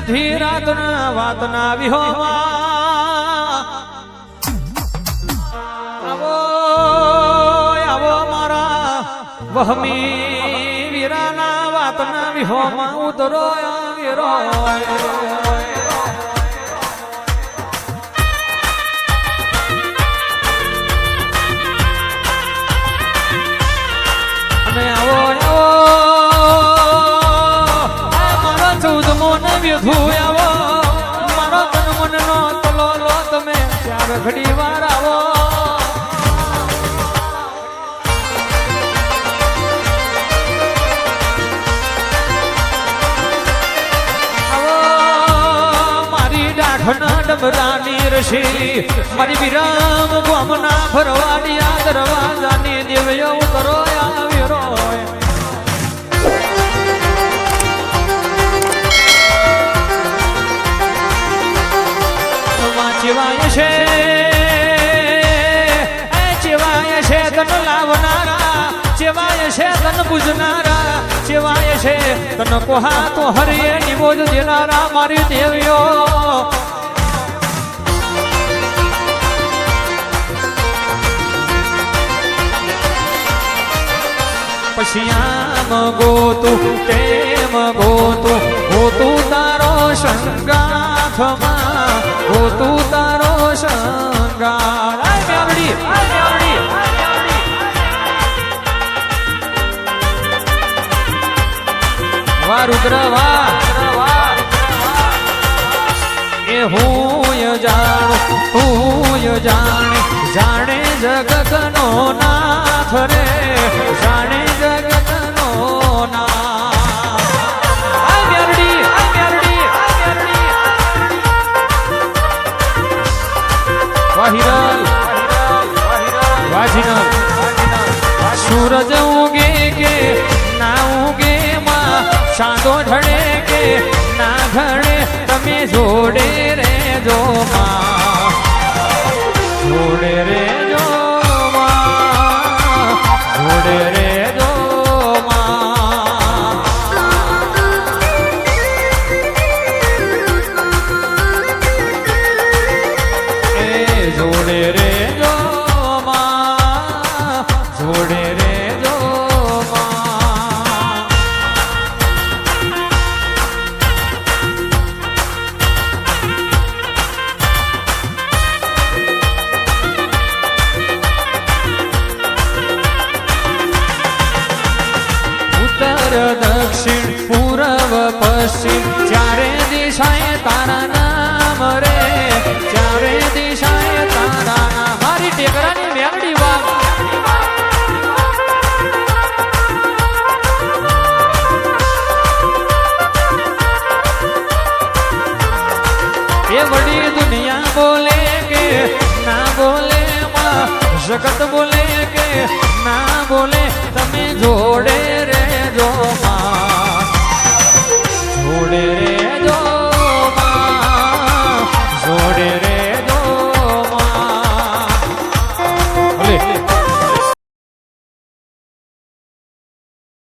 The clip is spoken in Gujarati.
અડધી રાતના વાતના વિહોમાં આવો આવો મારા વહમી વીરાના વાતના વિહોમાં ઉતરો વીરો અને આવો મારો ચૌદમો ને વ્યથું આવો મારો તન મનનો તલો લો તમે ચાર ઘડી વાર આવો ડબરાની રશી મારી વિરામ ગામના ફરવાડિયા દરવાજાની દેવયો ઉતરો આવ્યો ચેવાય છે તન લાવનારા ચેવાય છે તન પૂજનારા ચેવાય છે તન કોહા તો હરિયે નિમોજ દેનારા મારી દેવ્યો પશ્યામ ગોતું તેમ ગોતું ગોતું તારો શંગાથમાં ગોતું તારો શંગાર વા રુદ્ર વા એ હું જાણે જાણે જગતનો નાથ રે જાણે જગતનો નાથ વાહિરલ વાજિનલ સૂરજ ઉગે કે ના ઉગે માં ચાંદો ઢળે કે ના ઢળે તમે જોડે રેજો માં જોડે રેજો માં જોડે રેજો માં એ જોડે રેજો માં જોડે રેજો માં ઉત્તર દક્ષિણ પૂર્વ પશ્ચિમ ચારે દિશાએ તારા